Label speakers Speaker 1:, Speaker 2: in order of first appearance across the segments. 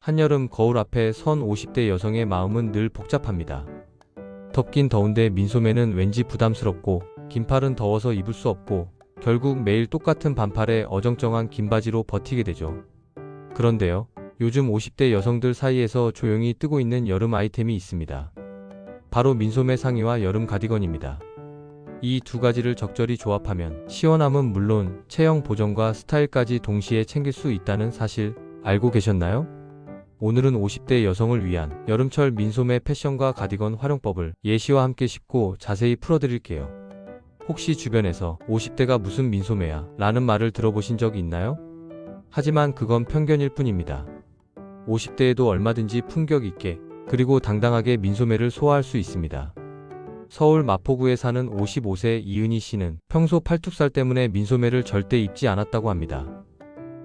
Speaker 1: 한여름 거울 앞에 선 50대 여성의 마음은 늘 복잡합니다. 덥긴 더운데 민소매는 왠지 부담스럽고, 긴팔은 더워서 입을 수 없고, 결국 매일 똑같은 반팔에 어정쩡한 긴 바지로 버티게 되죠. 그런데요, 요즘 50대 여성들 사이에서 조용히 뜨고 있는 여름 아이템이 있습니다. 바로 민소매 상의와 여름 가디건입니다. 이 두 가지를 적절히 조합하면 시원함은 물론 체형 보정과 스타일까지 동시에 챙길 수 있다는 사실 알고 계셨나요? 오늘은 50대 여성을 위한 여름철 민소매 패션과 가디건 활용법을 예시와 함께 쉽고 자세히 풀어드릴게요. 혹시 주변에서 50대가 무슨 민소매야 라는 말을 들어보신 적 있나요? 하지만 그건 편견일 뿐입니다. 50대에도 얼마든지 품격 있게 그리고 당당하게 민소매를 소화할 수 있습니다. 서울 마포구에 사는 55세 이은희 씨는 평소 팔뚝살 때문에 민소매를 절대 입지 않았다고 합니다.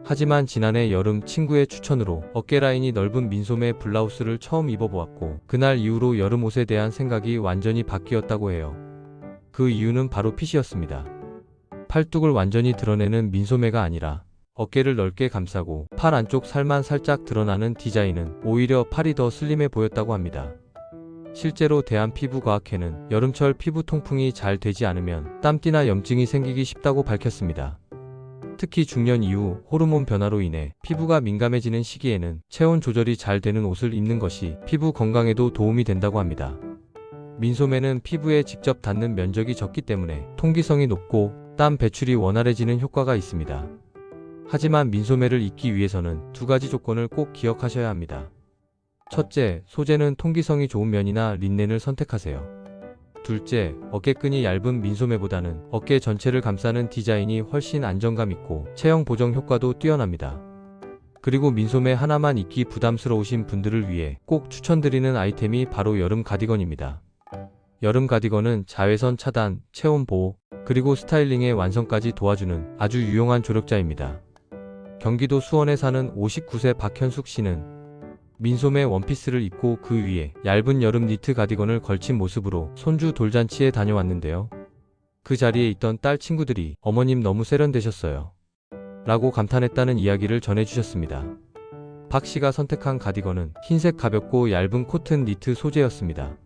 Speaker 1: 하지만 지난해 여름 친구의 추천으로 어깨 라인이 넓은 민소매 블라우스를 처음 입어보았고, 그날 이후로 여름 옷에 대한 생각이 완전히 바뀌었다고 해요. 그 이유는 바로 핏이었습니다. 팔뚝을 완전히 드러내는 민소매가 아니라 어깨를 넓게 감싸고 팔 안쪽 살만 살짝 드러나는 디자인은 오히려 팔이 더 슬림해 보였다고 합니다. 실제로 대한피부과학회는 여름철 피부 통풍이 잘 되지 않으면 땀띠나 염증이 생기기 쉽다고 밝혔습니다. 특히 중년 이후 호르몬 변화로 인해 피부가 민감해지는 시기에는 체온 조절이 잘 되는 옷을 입는 것이 피부 건강에도 도움이 된다고 합니다. 민소매는 피부에 직접 닿는 면적이 적기 때문에 통기성이 높고 땀 배출이 원활해지는 효과가 있습니다. 하지만 민소매를 입기 위해서는 두 가지 조건을 꼭 기억하셔야 합니다. 첫째, 소재는 통기성이 좋은 면이나 린넨을 선택하세요. 둘째, 어깨끈이 얇은 민소매보다는 어깨 전체를 감싸는 디자인이 훨씬 안정감 있고 체형 보정 효과도 뛰어납니다. 그리고 민소매 하나만 입기 부담스러우신 분들을 위해 꼭 추천드리는 아이템이 바로 여름 가디건입니다. 여름 가디건은 자외선 차단, 체온 보호, 그리고 스타일링의 완성까지 도와주는 아주 유용한 조력자입니다. 경기도 수원에 사는 59세 박현숙 씨는 민소매 원피스를 입고 그 위에 얇은 여름 니트 가디건을 걸친 모습으로 손주 돌잔치에 다녀왔는데요. 그 자리에 있던 딸 친구들이 "어머님 너무 세련되셨어요" 라고 감탄했다는 이야기를 전해주셨습니다. 박 씨가 선택한 가디건은 흰색 가볍고 얇은 코튼 니트 소재였습니다.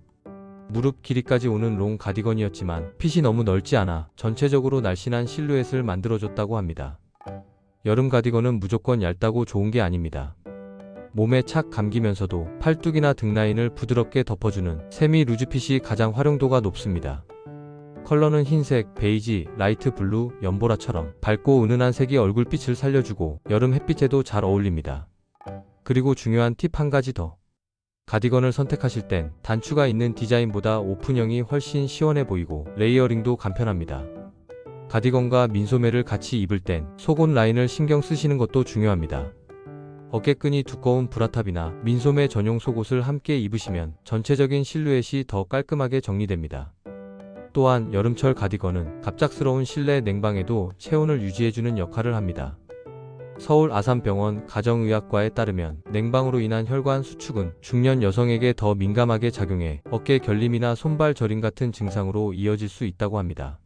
Speaker 1: 무릎 길이까지 오는 롱 가디건이었지만 핏이 너무 넓지 않아 전체적으로 날씬한 실루엣을 만들어줬다고 합니다. 여름 가디건은 무조건 얇다고 좋은 게 아닙니다. 몸에 착 감기면서도 팔뚝이나 등 라인을 부드럽게 덮어주는 세미 루즈핏이 가장 활용도가 높습니다. 컬러는 흰색, 베이지, 라이트 블루, 연보라처럼 밝고 은은한 색이 얼굴빛을 살려주고 여름 햇빛에도 잘 어울립니다. 그리고 중요한 팁 한 가지 더. 가디건을 선택하실 땐 단추가 있는 디자인보다 오픈형이 훨씬 시원해 보이고 레이어링도 간편합니다. 가디건과 민소매를 같이 입을 땐 속옷 라인을 신경 쓰시는 것도 중요합니다. 어깨끈이 두꺼운 브라탑이나 민소매 전용 속옷을 함께 입으시면 전체적인 실루엣이 더 깔끔하게 정리됩니다. 또한 여름철 가디건은 갑작스러운 실내 냉방에도 체온을 유지해주는 역할을 합니다. 서울 아산병원 가정의학과에 따르면 냉방으로 인한 혈관 수축은 중년 여성에게 더 민감하게 작용해 어깨 결림이나 손발 저림 같은 증상으로 이어질 수 있다고 합니다.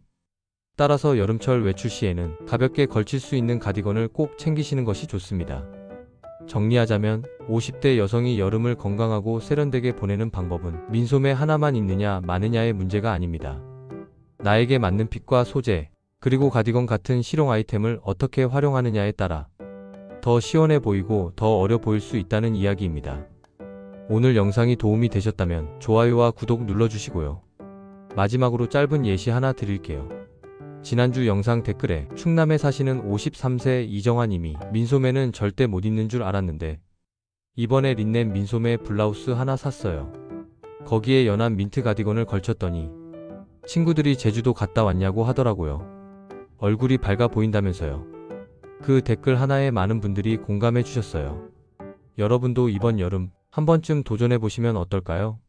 Speaker 1: 따라서 여름철 외출 시에는 가볍게 걸칠 수 있는 가디건을 꼭 챙기시는 것이 좋습니다. 정리하자면 50대 여성이 여름을 건강하고 세련되게 보내는 방법은 민소매 하나만 입느냐 마느냐의 문제가 아닙니다. 나에게 맞는 핏과 소재, 그리고 가디건 같은 실용 아이템을 어떻게 활용하느냐에 따라 더 시원해 보이고 더 어려 보일 수 있다는 이야기입니다. 오늘 영상이 도움이 되셨다면 좋아요와 구독 눌러주시고요. 마지막으로 짧은 예시 하나 드릴게요. 지난주 영상 댓글에 충남에 사시는 53세 이정아 님이 민소매는 절대 못 입는 줄 알았는데 이번에 린넨 민소매 블라우스 하나 샀어요. 거기에 연한 민트 가디건을 걸쳤더니 친구들이 제주도 갔다 왔냐고 하더라고요. 얼굴이 밝아 보인다면서요. 그 댓글 하나에 많은 분들이 공감해 주셨어요. 여러분도 이번 여름 한 번쯤 도전해 보시면 어떨까요?